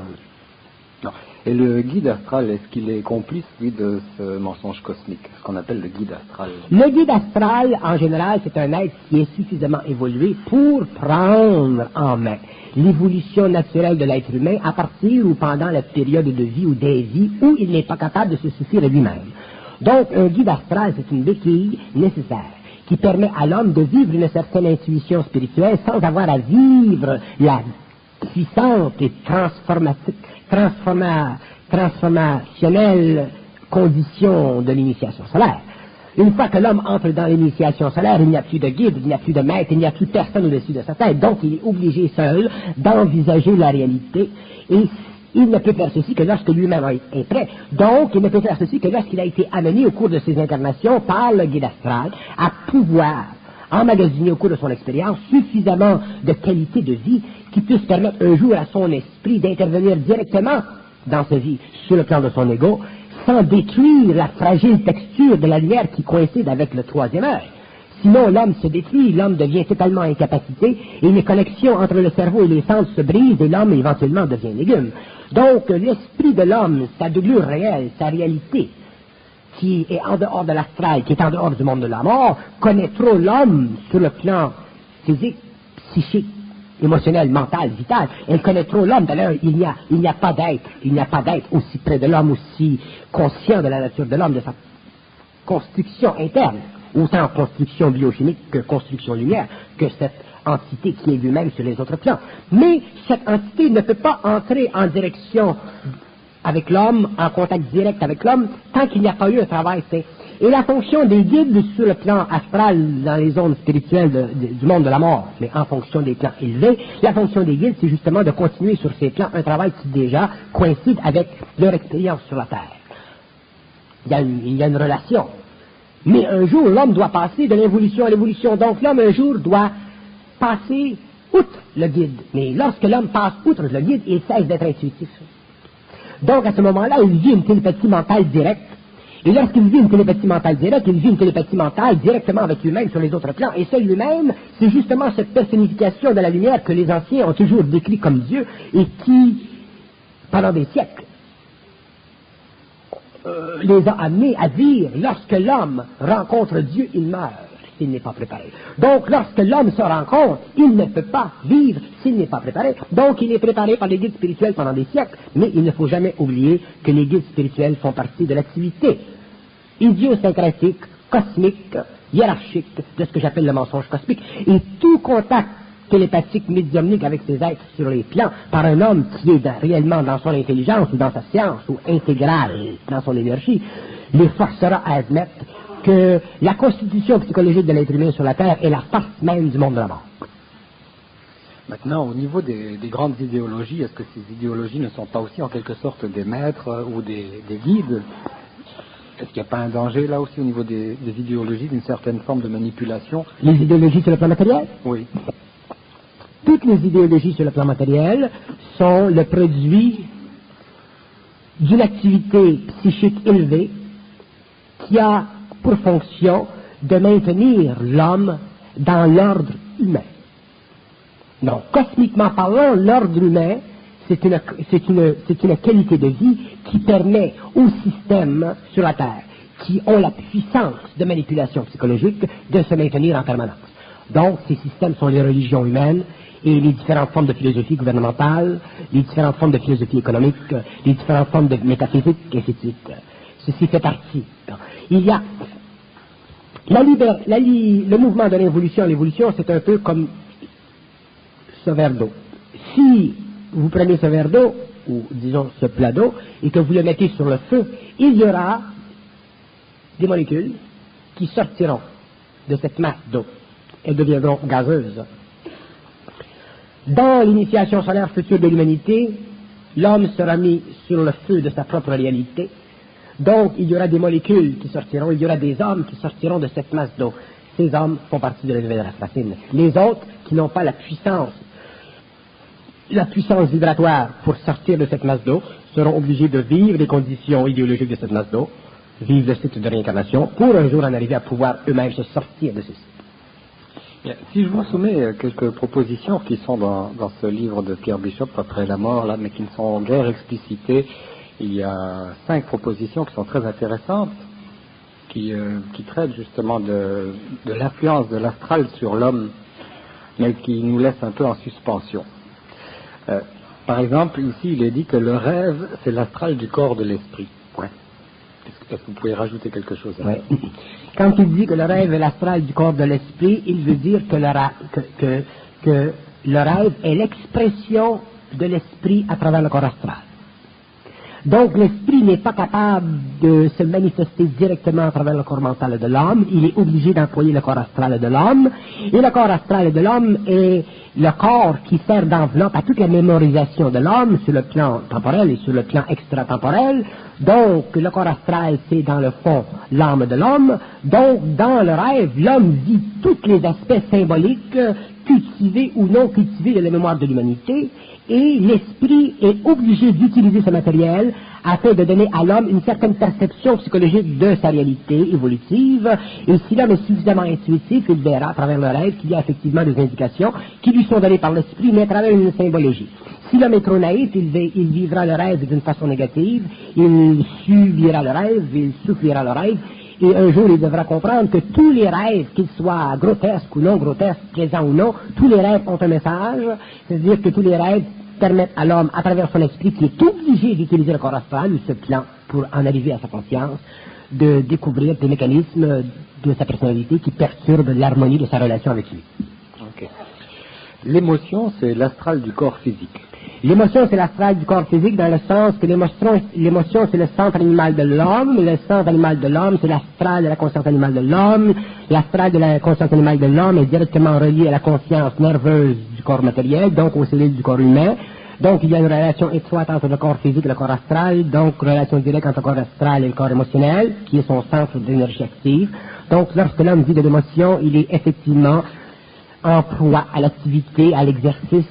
Non. Et le guide astral, est-ce qu'il est complice, lui, de ce mensonge cosmique, ce qu'on appelle le guide astral? Le guide astral, en général, c'est un être qui est suffisamment évolué pour prendre en main l'évolution naturelle de l'être humain à partir ou pendant la période de vie ou des vies où il n'est pas capable de se suffire à lui-même. Donc, un guide astral, c'est une béquille nécessaire qui permet à l'homme de vivre une certaine intuition spirituelle sans avoir à transformationnelle condition de l'initiation solaire. Une fois que l'homme entre dans l'initiation solaire, il n'y a plus de guide, il n'y a plus de maître, il n'y a plus personne au-dessus de sa tête. Donc, il est obligé seul d'envisager la réalité et il ne peut faire ceci que lorsque lui-même est prêt. Donc, il ne peut faire ceci que lorsqu'il a été amené au cours de ses incarnations par le guide astral à pouvoir emmagasiner au cours de son expérience suffisamment de qualité de vie qui puisse permettre un jour à son esprit d'intervenir directement dans sa vie sur le plan de son ego, sans détruire la fragile texture de la lumière qui coïncide avec le troisième œil. Sinon, l'homme se détruit, l'homme devient totalement incapacité, et les connexions entre le cerveau et les sens se brisent, et l'homme éventuellement devient légume. Donc, l'esprit de l'homme, sa doublure réelle, sa réalité, qui est en dehors de l'astral, qui est en dehors du monde de la mort, connaît trop l'homme sur le plan physique, psychique, émotionnel, mental, vital. Elle connaît trop l'homme. D'ailleurs, il n'y a pas d'être aussi près de l'homme, aussi conscient de la nature de l'homme, de sa construction interne, autant construction biochimique que construction lumière, que cette entité qui est lui-même sur les autres plans. Mais cette entité ne peut pas entrer en direction avec l'homme, en contact direct avec l'homme, tant qu'il n'y a pas eu un travail fait. Et la fonction des guides sur le plan astral, dans les zones spirituelles du monde de la mort, mais en fonction des plans élevés, la fonction des guides, c'est justement de continuer sur ces plans un travail qui déjà coïncide avec leur expérience sur la Terre. Il y a une relation. Mais un jour, l'homme doit passer de l'involution à l'évolution. Donc l'homme, un jour, doit passer outre le guide. Mais lorsque l'homme passe outre le guide, il cesse d'être intuitif. Donc, à ce moment-là, il vit une télépathie mentale directe. Et lorsqu'il vit une télépathie mentale directe, il vit une télépathie mentale directement avec lui-même sur les autres plans. Et ça, lui-même, c'est justement cette personnification de la lumière que les anciens ont toujours décrit comme Dieu et qui, pendant des siècles, les a amenés à dire, lorsque l'homme rencontre Dieu, il meurt s'il n'est pas préparé. Donc, lorsque l'homme se rencontre, il ne peut pas vivre s'il n'est pas préparé. Donc, il est préparé par les guides spirituels pendant des siècles, mais il ne faut jamais oublier que les guides spirituels font partie de l'activité idiosyncratique, cosmique, hiérarchique, de ce que j'appelle le mensonge cosmique. Et tout contact télépathique, médiumnique avec ces êtres sur les plans, par un homme qui est réellement dans son intelligence ou dans sa science, ou intégral dans son énergie, les forcera à admettre que la constitution psychologique de l'être humain sur la Terre est la face même du monde de la mort. Maintenant, au niveau des grandes idéologies, est-ce que ces idéologies ne sont pas aussi en quelque sorte des maîtres ou des guides? Est-ce qu'il n'y a pas un danger là aussi au niveau des idéologies d'une certaine forme de manipulation? Les idéologies sur le plan matériel? Oui. Toutes les idéologies sur le plan matériel sont le produit d'une activité psychique élevée qui a pour fonction de maintenir l'homme dans l'ordre humain. Donc, cosmiquement parlant, l'ordre humain, c'est une qualité de vie qui permet aux systèmes sur la Terre, qui ont la puissance de manipulation psychologique, de se maintenir en permanence. Donc, ces systèmes sont les religions humaines et les différentes formes de philosophie gouvernementale, les différentes formes de philosophie économique, les différentes formes de métaphysique, et ainsi de suite. Ceci fait partie. Il y a le mouvement de l'évolution, c'est un peu comme ce verre d'eau. Si vous prenez ce verre d'eau, ou disons ce plat d'eau, et que vous le mettez sur le feu, il y aura des molécules qui sortiront de cette masse d'eau. Elles deviendront gazeuses. Dans l'initiation solaire future de l'humanité, l'homme sera mis sur le feu de sa propre réalité. Donc, il y aura des molécules qui sortiront, il y aura des hommes qui sortiront de cette masse d'eau. Ces hommes font partie de la nouvelle race racine. Les autres, qui n'ont pas la puissance vibratoire pour sortir de cette masse d'eau, seront obligés de vivre les conditions idéologiques de cette masse d'eau, vivre le cycle de réincarnation, pour un jour en arriver à pouvoir eux-mêmes se sortir de ceci. Bien, si je vous soumets quelques propositions qui sont dans ce livre de Pierre Bishop, Après la mort, là, mais qui ne sont guère explicitées, il y a 5 propositions qui sont très intéressantes, qui traitent justement de l'influence de l'astral sur l'homme, mais qui nous laissent un peu en suspension. Par exemple, ici, il est dit que le rêve, c'est l'astral du corps de l'esprit. Ouais. Est-ce que vous pouvez rajouter quelque chose à ça? Quand il dit que le rêve est l'astral du corps de l'esprit, il veut dire que le rêve est l'expression de l'esprit à travers le corps astral. Donc l'esprit n'est pas capable de se manifester directement à travers le corps mental de l'homme, il est obligé d'employer le corps astral de l'homme, et le corps astral de l'homme est le corps qui sert d'enveloppe à toute la mémorisation de l'homme sur le plan temporel et sur le plan extratemporel. Donc le corps astral c'est dans le fond l'âme de l'homme, donc dans le rêve l'homme vit tous les aspects symboliques, cultivés ou non cultivés de la mémoire de l'humanité, et l'esprit est obligé d'utiliser ce matériel afin de donner à l'homme une certaine perception psychologique de sa réalité évolutive. Et si l'homme est suffisamment intuitif, il verra à travers le rêve qu'il y a effectivement des indications qui lui sont données par l'esprit, mais à travers une symbologie. Si l'homme est trop naïf, il vivra le rêve d'une façon négative, il subira le rêve, il souffrira le rêve, et un jour il devra comprendre que tous les rêves, qu'ils soient grotesques ou non grotesques, plaisants ou non, tous les rêves ont un message, c'est-à-dire que tous les rêves permettent à l'homme, à travers son esprit, qui est obligé d'utiliser le corps astral, ou ce plan, pour en arriver à sa conscience, de découvrir des mécanismes de sa personnalité qui perturbent l'harmonie de sa relation avec lui. Okay. L'émotion, c'est l'astral du corps physique. L'émotion, c'est l'astral du corps physique dans le sens que l'émotion, c'est le centre animal de l'homme. Le centre animal de l'homme, c'est l'astral de la conscience animale de l'homme. L'astral de la conscience animale de l'homme est directement relié à la conscience nerveuse du corps matériel, donc aux cellules du corps humain. Donc, il y a une relation étroite entre le corps physique et le corps astral, donc relation directe entre le corps astral et le corps émotionnel, qui est son centre d'énergie active. Donc, lorsque l'homme vit de l'émotion, il est effectivement en proie à l'activité, à l'exercice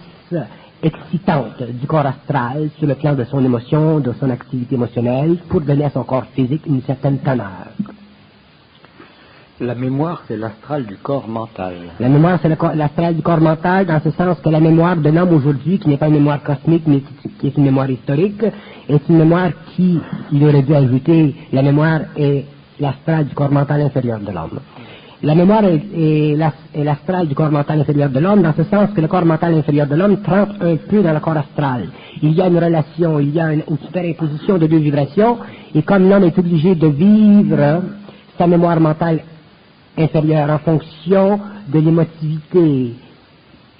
excitante du corps astral sur le plan de son émotion, de son activité émotionnelle, pour donner à son corps physique une certaine teneur. La mémoire, c'est l'astral du corps mental. La mémoire, c'est l'astral du corps mental, dans ce sens que la mémoire de l'homme aujourd'hui, qui n'est pas une mémoire cosmique, mais qui est une mémoire historique, est une mémoire qui, il aurait dû ajouter, la mémoire est l'astral du corps mental inférieur de l'homme. La mémoire est l'astral du corps mental inférieur de l'homme, dans ce sens que le corps mental inférieur de l'homme trempe un peu dans le corps astral. Il y a une relation, il y a une superimposition de deux vibrations, et comme l'homme est obligé de vivre sa mémoire mentale inférieure en fonction de l'émotivité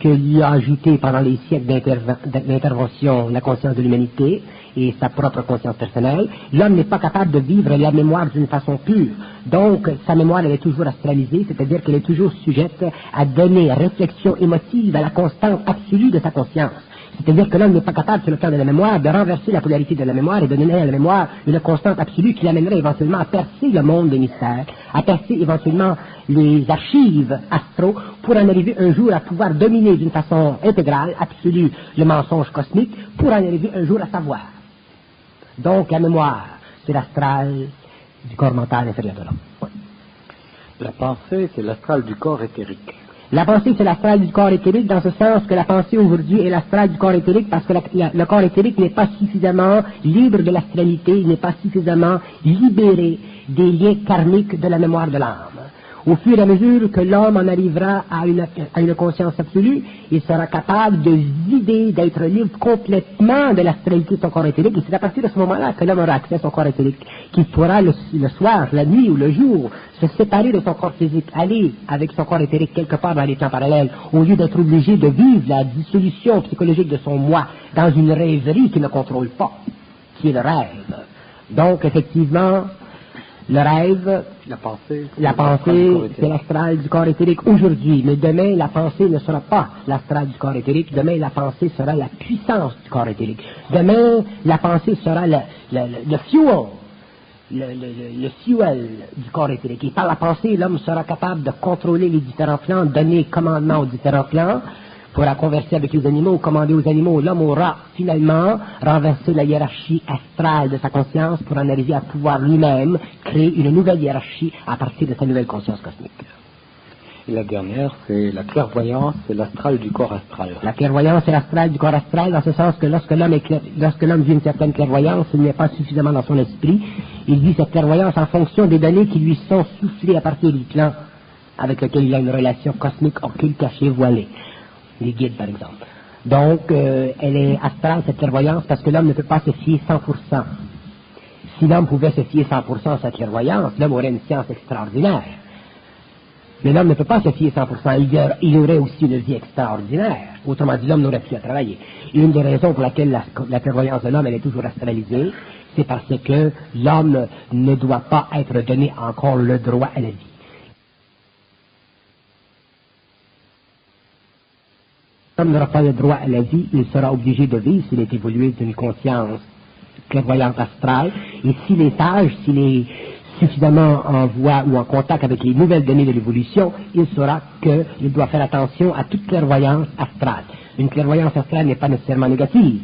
que lui a ajoutée pendant les siècles d'intervention la conscience de l'humanité et sa propre conscience personnelle, l'homme n'est pas capable de vivre la mémoire d'une façon pure. Donc, sa mémoire, elle est toujours astralisée, c'est-à-dire qu'elle est toujours sujette à donner réflexion émotive à la constante absolue de sa conscience. C'est-à-dire que l'homme n'est pas capable, sur le plan de la mémoire, de renverser la polarité de la mémoire et de donner à la mémoire une constante absolue qui l'amènerait éventuellement à percer le monde des mystères, à percer éventuellement les archives astro, pour en arriver un jour à pouvoir dominer d'une façon intégrale, absolue, le mensonge cosmique, pour en arriver un jour à savoir. Donc la mémoire, c'est l'astral du corps mental inférieur de l'homme. Oui. La pensée, c'est l'astral du corps éthérique. La pensée, c'est l'astral du corps éthérique, dans ce sens que la pensée aujourd'hui est l'astral du corps éthérique, parce que le corps éthérique n'est pas suffisamment libre de l'astralité, il n'est pas suffisamment libéré des liens karmiques de la mémoire de l'âme. Au fur et à mesure que l'homme en arrivera à une conscience absolue, il sera capable de vider, d'être libre complètement de l'astralité de son corps éthérique. Et c'est à partir de ce moment-là que l'homme aura accès à son corps éthérique, qu'il pourra le soir, la nuit ou le jour se séparer de son corps physique, aller avec son corps éthérique quelque part dans les temps parallèles, au lieu d'être obligé de vivre la dissolution psychologique de son moi dans une rêverie qu'il ne contrôle pas, qui est le rêve. Donc, effectivement, le rêve, la pensée, c'est l'astral du corps éthérique aujourd'hui, mais demain, la pensée ne sera pas l'astral du corps éthérique, demain, la pensée sera la puissance du corps éthérique. Demain, la pensée sera le fuel du corps éthérique. Et par la pensée, l'homme sera capable de contrôler les différents plans, donner commandement aux différents plans, pourra converser avec les animaux, commander aux animaux. L'homme aura finalement renversé la hiérarchie astrale de sa conscience pour en arriver à pouvoir lui-même créer une nouvelle hiérarchie à partir de sa nouvelle conscience cosmique. Et la dernière, c'est la clairvoyance, c'est l'astral du corps astral. La clairvoyance, c'est l'astral du corps astral, dans ce sens que lorsque l'homme vit une certaine clairvoyance, il n'est pas suffisamment dans son esprit. Il vit cette clairvoyance en fonction des données qui lui sont soufflées à partir du plan avec lequel il a une relation cosmique, occulte, cachée, voilée. Les guides, par exemple. Donc, elle est astrale, cette clairvoyance, parce que l'homme ne peut pas se fier 100%. Si l'homme pouvait se fier 100% à sa clairvoyance, l'homme aurait une science extraordinaire. Mais l'homme ne peut pas se fier 100%. Il aurait aussi une vie extraordinaire. Autrement dit, l'homme n'aurait plus à travailler. Une des raisons pour laquelle la clairvoyance de l'homme, elle est toujours astralisée, c'est parce que l'homme ne doit pas être donné encore le droit à la vie. L'homme n'aura pas le droit à la vie, il sera obligé de vivre s'il est évolué d'une conscience clairvoyante astrale, et s'il est sage, s'il est suffisamment en voie ou en contact avec les nouvelles données de l'évolution, il saura qu'il doit faire attention à toute clairvoyance astrale. Une clairvoyance astrale n'est pas nécessairement négative.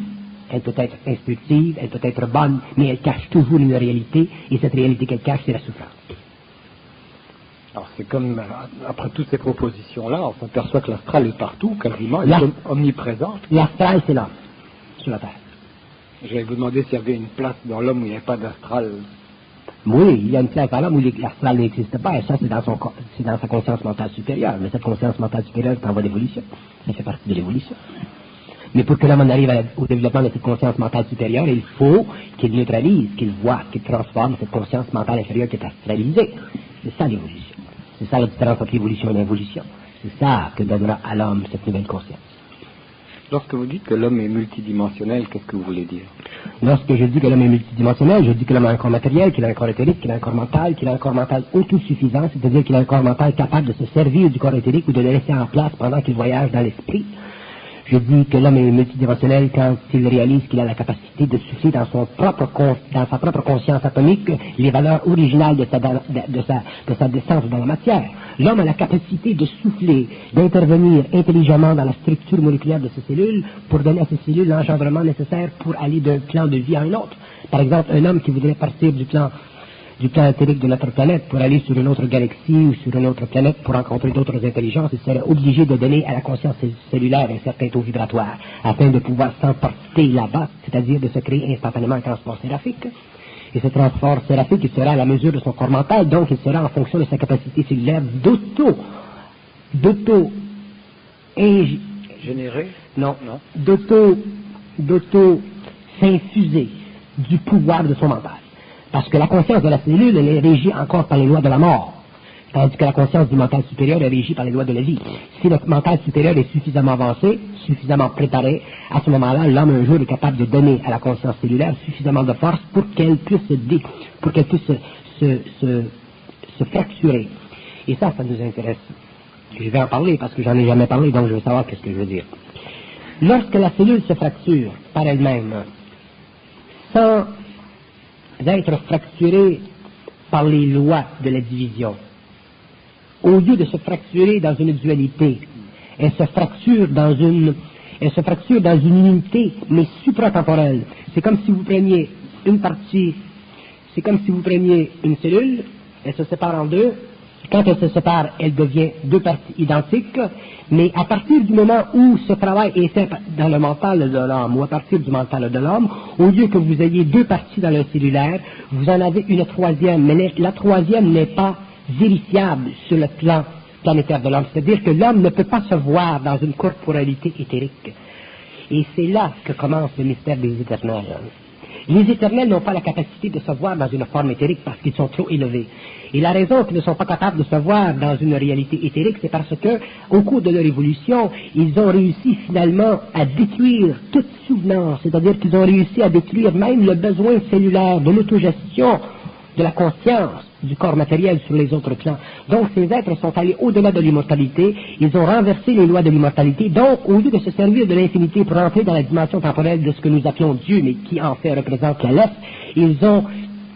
Elle peut être instructive, elle peut être bonne, mais elle cache toujours une réalité, et cette réalité qu'elle cache, c'est la souffrance. Alors c'est comme, après toutes ces propositions-là, on s'aperçoit que l'astral est partout, quasiment, il est omniprésent. L'astral, c'est l'homme, sur la Terre. J'allais vous demander s'il y avait une place dans l'homme où il n'y avait pas d'astral. Oui, il y a une place dans l'homme où l'astral n'existe pas, et ça, c'est dans sa conscience mentale supérieure. Mais cette conscience mentale supérieure est en voie d'évolution. Ça fait partie de l'évolution. Mais pour que l'homme en arrive au développement de cette conscience mentale supérieure, il faut qu'il neutralise, qu'il voit, qu'il transforme cette conscience mentale inférieure qui est astralisée. C'est ça l'évolution. C'est ça la différence entre l'évolution et l'involution. C'est ça que donnera à l'homme cette nouvelle conscience. Lorsque vous dites que l'homme est multidimensionnel, qu'est-ce que vous voulez dire? Lorsque je dis que l'homme est multidimensionnel, je dis que l'homme a un corps matériel, qu'il a un corps éthérique, qu'il a un corps mental, qu'il a un corps mental autosuffisant, c'est-à-dire qu'il a un corps mental capable de se servir du corps éthérique ou de le laisser en place pendant qu'il voyage dans l'esprit. Je dis que l'homme est multidimensionnel quand il réalise qu'il a la capacité de souffler dans sa propre conscience atomique les valeurs originales de sa descente dans la matière. L'homme a la capacité de souffler, d'intervenir intelligemment dans la structure moléculaire de ses cellules pour donner à ces cellules l'engendrement nécessaire pour aller d'un plan de vie à un autre. Par exemple, un homme qui voudrait partir du plan éthérique de notre planète pour aller sur une autre galaxie ou sur une autre planète pour rencontrer d'autres intelligences, il serait obligé de donner à la conscience cellulaire un certain taux vibratoire afin de pouvoir s'emporter là-bas, c'est-à-dire de se créer instantanément un transport séraphique. Et ce transport séraphique, il sera à la mesure de son corps mental, donc il sera en fonction de sa capacité cellulaire d'auto-s'infuser du pouvoir de son mental. Parce que la conscience de la cellule, elle est régie encore par les lois de la mort, tandis que la conscience du mental supérieur est régie par les lois de la vie. Si le mental supérieur est suffisamment avancé, suffisamment préparé, à ce moment-là, l'homme un jour est capable de donner à la conscience cellulaire suffisamment de force pour qu'elle puisse se fracturer. Et ça nous intéresse. Je vais en parler parce que j'en ai jamais parlé, donc je veux savoir qu'est-ce que je veux dire. Lorsque la cellule se fracture par elle-même, sans être fracturée par les lois de la division, au lieu de se fracturer dans une dualité, elle se fracture dans une unité, mais supratemporelle. C'est comme si vous preniez une cellule, elle se sépare en deux. Quand elle se sépare, elle devient deux parties identiques, mais à partir du moment où ce travail est fait dans le mental de l'homme, ou à partir du mental de l'homme, au lieu que vous ayez deux parties dans le cellulaire, vous en avez une troisième, mais la troisième n'est pas vérifiable sur le plan planétaire de l'homme. C'est-à-dire que l'homme ne peut pas se voir dans une corporalité éthérique. Et c'est là que commence le mystère des éternels. Les éternels n'ont pas la capacité de se voir dans une forme éthérique parce qu'ils sont trop élevés. Et la raison qu'ils ne sont pas capables de se voir dans une réalité éthérique, c'est parce que, au cours de leur évolution, ils ont réussi finalement à détruire toute souvenance, c'est-à-dire qu'ils ont réussi à détruire même le besoin cellulaire de l'autogestion de la conscience du corps matériel sur les autres plans. Donc ces êtres sont allés au-delà de l'immortalité, ils ont renversé les lois de l'immortalité, donc au lieu de se servir de l'infinité pour entrer dans la dimension temporelle de ce que nous appelons Dieu, mais qui en fait représente la lettre, ils ont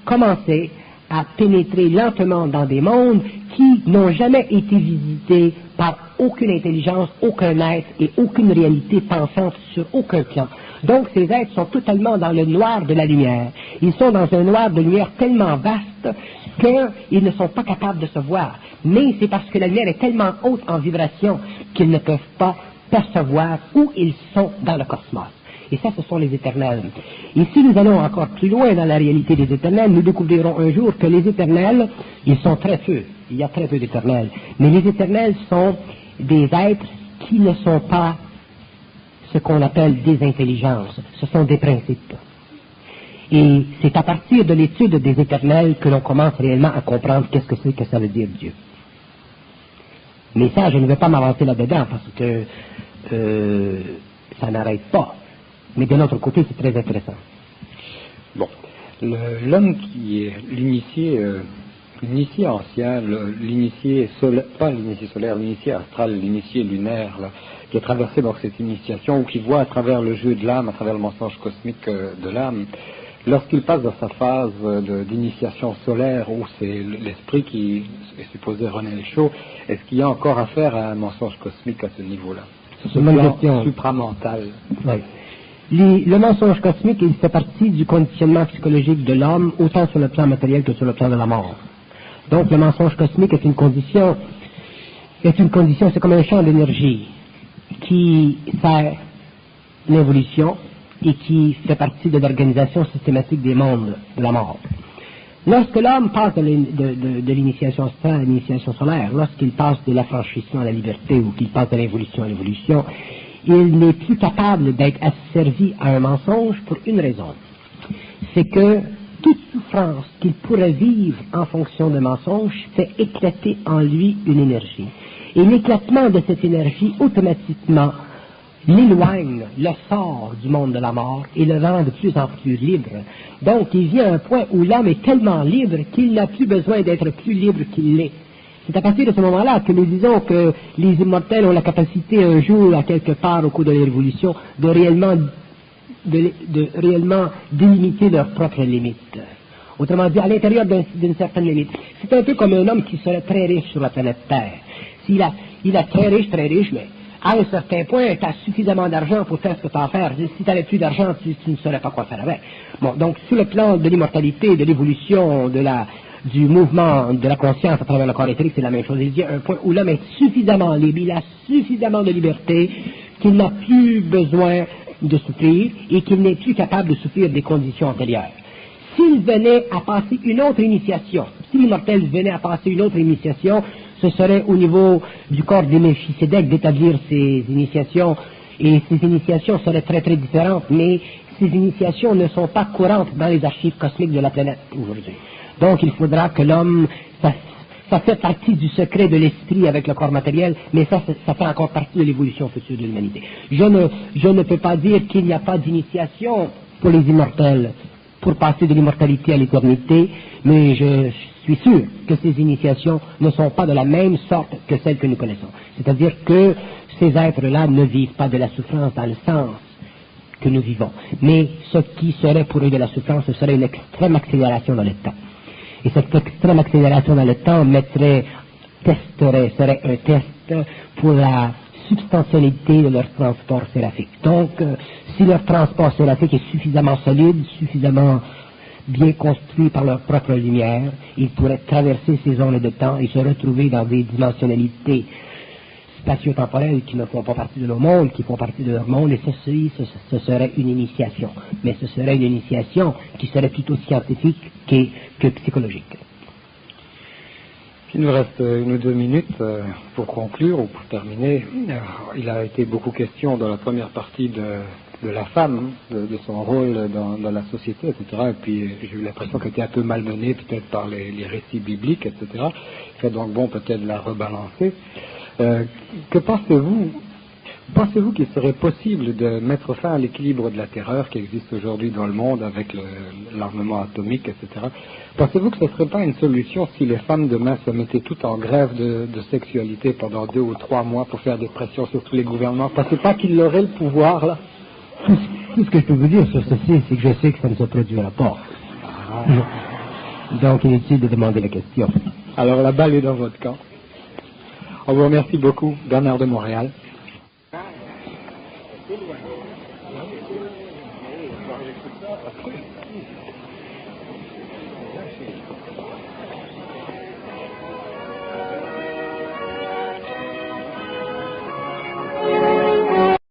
commencé à pénétrer lentement dans des mondes qui n'ont jamais été visités par aucune intelligence, aucun être et aucune réalité pensante sur aucun plan. Donc ces êtres sont totalement dans le noir de la lumière. Ils sont dans un noir de lumière tellement vaste qu'ils ne sont pas capables de se voir. Mais c'est parce que la lumière est tellement haute en vibration qu'ils ne peuvent pas percevoir où ils sont dans le cosmos. Et ça, ce sont les éternels. Et si nous allons encore plus loin dans la réalité des éternels, nous découvrirons un jour que les éternels, ils sont très peu. Il y a très peu d'éternels. Mais les éternels sont des êtres qui ne sont pas ce qu'on appelle des intelligences. Ce sont des principes. Et c'est à partir de l'étude des éternels que l'on commence réellement à comprendre qu'est-ce que c'est que ça veut dire Dieu. Mais ça, je ne vais pas m'avancer là-dedans parce que ça n'arrête pas. Mais de l'autre côté, c'est très intéressant. Bon, l'homme qui est l'initié ancien, l'initié solaire, pas l'initié solaire, l'initié astral, l'initié lunaire, là, qui a traversé donc cette initiation, ou qui voit à travers le jeu de l'âme, à travers le mensonge cosmique de l'âme, lorsqu'il passe dans sa phase d'initiation solaire, où c'est l'esprit qui est supposé runner le show, est-ce qu'il y a encore affaire à un mensonge cosmique à ce niveau-là? C'est une bonne question. Supramental. Oui. Le mensonge cosmique, il fait partie du conditionnement psychologique de l'homme, autant sur le plan matériel que sur le plan de la mort. Donc le mensonge cosmique est une condition, c'est comme un champ d'énergie qui sert l'évolution et qui fait partie de l'organisation systématique des mondes de la mort. Lorsque l'homme passe de l'initiation astrale à l'initiation solaire, lorsqu'il passe de l'affranchissement à la liberté ou qu'il passe de l'involution à l'évolution, il n'est plus capable d'être asservi à un mensonge pour une raison. C'est que toute souffrance qu'il pourrait vivre en fonction de mensonge fait éclater en lui une énergie. Et l'éclatement de cette énergie, automatiquement, l'éloigne, le sort du monde de la mort et le rend de plus en plus libre. Donc, il vient à un point où l'homme est tellement libre qu'il n'a plus besoin d'être plus libre qu'il l'est. C'est à partir de ce moment-là que nous disons que les immortels ont la capacité un jour, à quelque part au cours de l'évolution, de réellement délimiter leurs propres limites. Autrement dit, à l'intérieur d'une certaine limite. C'est un peu comme un homme qui serait très riche sur la planète Terre. Il est très riche, mais à un certain point, tu as suffisamment d'argent pour faire ce que tu as à faire. Si tu n'avais plus d'argent, tu ne saurais pas quoi faire avec. Bon, donc, sur le plan de l'immortalité, de l'évolution, du mouvement de la conscience à travers le corps éthérique, c'est la même chose. Il y a un point où l'homme est suffisamment libre, il a suffisamment de liberté, qu'il n'a plus besoin de souffrir et qu'il n'est plus capable de souffrir des conditions antérieures. S'il venait à passer une autre initiation, si l'immortel venait à passer une autre initiation, ce serait au niveau du corps des Melchisédek d'établir ces initiations, et ces initiations seraient très très différentes, mais ces initiations ne sont pas courantes dans les archives cosmiques de la planète aujourd'hui. Donc il faudra que l'homme, ça fait partie du secret de l'esprit avec le corps matériel, mais ça fait encore partie de l'évolution future de l'humanité. Je ne peux pas dire qu'il n'y a pas d'initiation pour les immortels, pour passer de l'immortalité à l'éternité, mais je suis sûr que ces initiations ne sont pas de la même sorte que celles que nous connaissons. C'est-à-dire que ces êtres-là ne vivent pas de la souffrance dans le sens que nous vivons. Mais ce qui serait pour eux de la souffrance, ce serait une extrême accélération dans le temps. Et cette extrême accélération dans le temps serait un test pour la substantialité de leur transport séraphique. Donc, si leur transport séraphique est suffisamment solide, suffisamment bien construit par leur propre lumière, ils pourraient traverser ces zones de temps et se retrouver dans des dimensionnalités spatio-temporelles qui ne font pas partie de nos mondes, qui font partie de leur monde, et ce serait une initiation. Mais ce serait une initiation qui serait plutôt scientifique que psychologique. Il nous reste 1 ou 2 minutes pour conclure ou pour terminer. Il a été beaucoup question dans la première partie de la femme, de son rôle dans la société, etc. Et puis j'ai eu l'impression qu'elle était un peu malmenée peut-être par les récits bibliques, etc. Il serait donc bon peut-être de la rebalancer. Que pensez-vous? Pensez-vous qu'il serait possible de mettre fin à l'équilibre de la terreur qui existe aujourd'hui dans le monde avec l'armement atomique, etc. Pensez-vous que ce ne serait pas une solution si les femmes demain se mettaient toutes en grève de sexualité pendant 2 ou 3 mois pour faire des pressions sur tous les gouvernements? Pensez pas qu'ils auraient le pouvoir, là? Tout ce que je peux vous dire sur ceci, c'est que je sais que ça ne se produira pas. Donc inutile de demander la question. Alors la balle est dans votre camp. On vous remercie beaucoup, Bernard de Montréal.